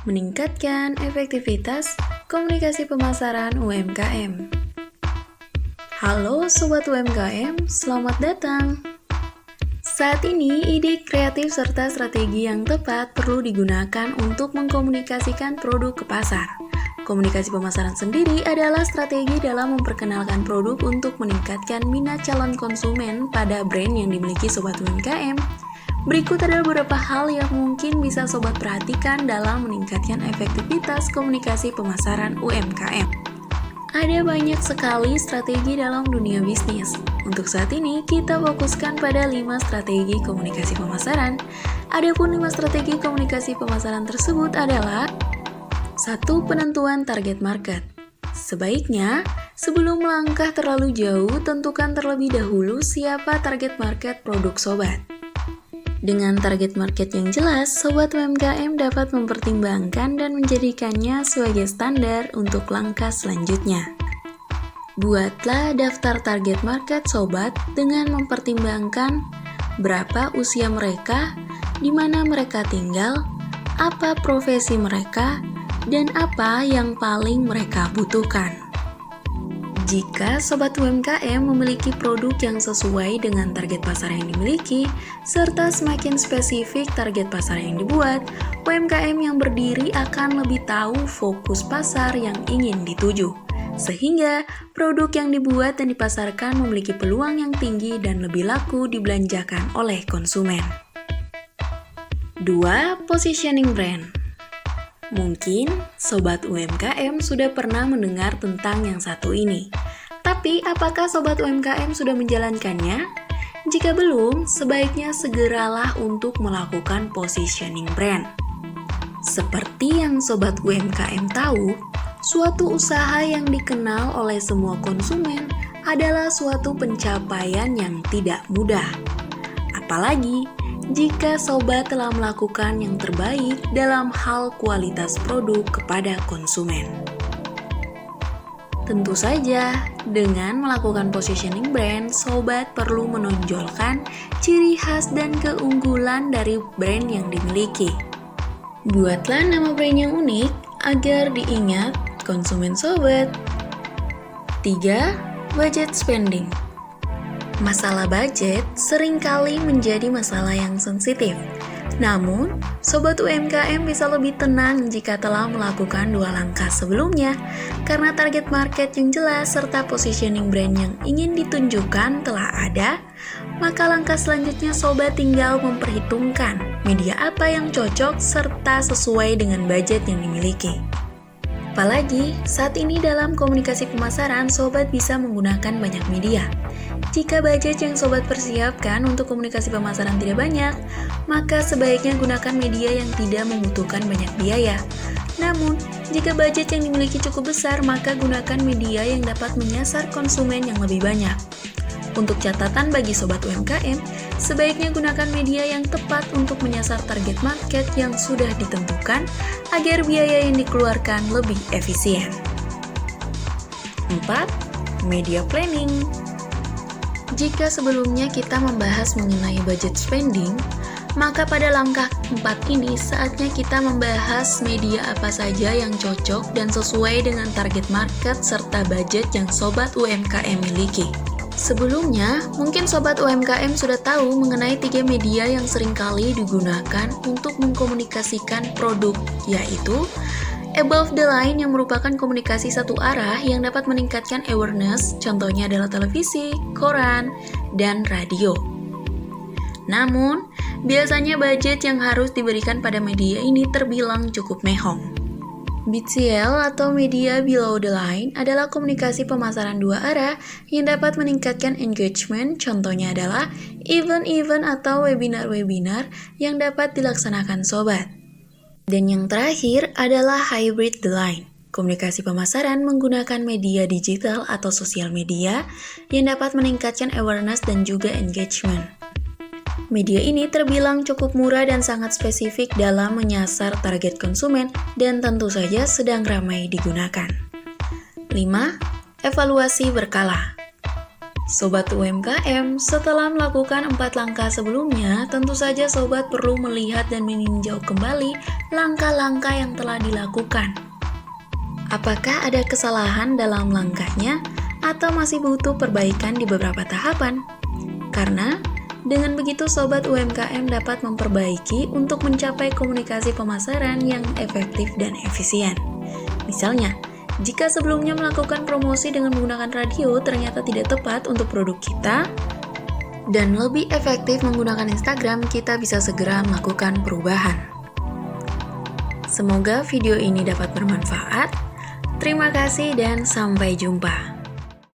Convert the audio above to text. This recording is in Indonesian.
meningkatkan efektivitas komunikasi pemasaran UMKM. Halo Sobat UMKM, selamat datang. Saat ini, ide kreatif serta strategi yang tepat perlu digunakan untuk mengkomunikasikan produk ke pasar. Komunikasi pemasaran sendiri adalah strategi dalam memperkenalkan produk untuk meningkatkan minat calon konsumen pada brand yang dimiliki Sobat UMKM. Berikut adalah beberapa hal yang mungkin bisa Sobat perhatikan dalam meningkatkan efektivitas komunikasi pemasaran UMKM. Ada banyak sekali strategi dalam dunia bisnis. Untuk saat ini, kita fokuskan pada 5 strategi komunikasi pemasaran. Adapun 5 strategi komunikasi pemasaran tersebut adalah 1. Penentuan target market. Sebaiknya, sebelum melangkah terlalu jauh, tentukan terlebih dahulu siapa target market produk Sobat. Dengan target market yang jelas, Sobat UMKM dapat mempertimbangkan dan menjadikannya sebagai standar untuk langkah selanjutnya. Buatlah daftar target market Sobat dengan mempertimbangkan berapa usia mereka, di mana mereka tinggal, apa profesi mereka, dan apa yang paling mereka butuhkan. Jika Sobat UMKM memiliki produk yang sesuai dengan target pasar yang dimiliki, serta semakin spesifik target pasar yang dibuat, UMKM yang berdiri akan lebih tahu fokus pasar yang ingin dituju. Sehingga produk yang dibuat dan dipasarkan memiliki peluang yang tinggi dan lebih laku dibelanjakan oleh konsumen. 2. Positioning brand. Mungkin Sobat UMKM sudah pernah mendengar tentang yang satu ini. Tapi apakah Sobat UMKM sudah menjalankannya? Jika belum, sebaiknya segeralah untuk melakukan positioning brand. Seperti yang Sobat UMKM tahu, suatu usaha yang dikenal oleh semua konsumen adalah suatu pencapaian yang tidak mudah. Apalagi jika Sobat telah melakukan yang terbaik dalam hal kualitas produk kepada konsumen. Tentu saja, dengan melakukan positioning brand, Sobat perlu menonjolkan ciri khas dan keunggulan dari brand yang dimiliki. Buatlah nama brand yang unik agar diingat konsumen Sobat. 3. Budget spending. Masalah budget seringkali menjadi masalah yang sensitif. Namun, Sobat UMKM bisa lebih tenang jika telah melakukan 2 langkah sebelumnya. Karena target market yang jelas serta positioning brand yang ingin ditunjukkan telah ada, maka langkah selanjutnya Sobat tinggal memperhitungkan media apa yang cocok serta sesuai dengan budget yang dimiliki. Apalagi, saat ini dalam komunikasi pemasaran, Sobat bisa menggunakan banyak media. Jika budget yang Sobat persiapkan untuk komunikasi pemasaran tidak banyak, maka sebaiknya gunakan media yang tidak membutuhkan banyak biaya. Namun, jika budget yang dimiliki cukup besar, maka gunakan media yang dapat menyasar konsumen yang lebih banyak. Untuk catatan bagi Sobat UMKM, sebaiknya gunakan media yang tepat untuk menyasar target market yang sudah ditentukan agar biaya yang dikeluarkan lebih efisien. 4. Media planning. Jika sebelumnya kita membahas mengenai budget spending, maka pada langkah 4 ini saatnya kita membahas media apa saja yang cocok dan sesuai dengan target market serta budget yang Sobat UMKM miliki. Sebelumnya, mungkin Sobat UMKM sudah tahu mengenai 3 media yang seringkali digunakan untuk mengkomunikasikan produk, yaitu above the line yang merupakan komunikasi satu arah yang dapat meningkatkan awareness, contohnya adalah televisi, koran, dan radio. Namun, biasanya budget yang harus diberikan pada media ini terbilang cukup mehong. BTL atau media below the line adalah komunikasi pemasaran 2 arah yang dapat meningkatkan engagement, contohnya adalah event-event atau webinar-webinar yang dapat dilaksanakan Sobat. Dan yang terakhir adalah hybrid the line, komunikasi pemasaran menggunakan media digital atau sosial media yang dapat meningkatkan awareness dan juga engagement. Media ini terbilang cukup murah dan sangat spesifik dalam menyasar target konsumen dan tentu saja sedang ramai digunakan. 5. Evaluasi berkala. Sobat UMKM, setelah melakukan 4 langkah sebelumnya, tentu saja sobat perlu melihat dan meninjau kembali langkah-langkah yang telah dilakukan. Apakah ada kesalahan dalam langkahnya atau masih butuh perbaikan di beberapa tahapan? Karena dengan begitu sobat UMKM dapat memperbaiki untuk mencapai komunikasi pemasaran yang efektif dan efisien. Misalnya, jika sebelumnya melakukan promosi dengan menggunakan radio ternyata tidak tepat untuk produk kita, dan lebih efektif menggunakan Instagram, kita bisa segera melakukan perubahan. Semoga video ini dapat bermanfaat. Terima kasih dan sampai jumpa.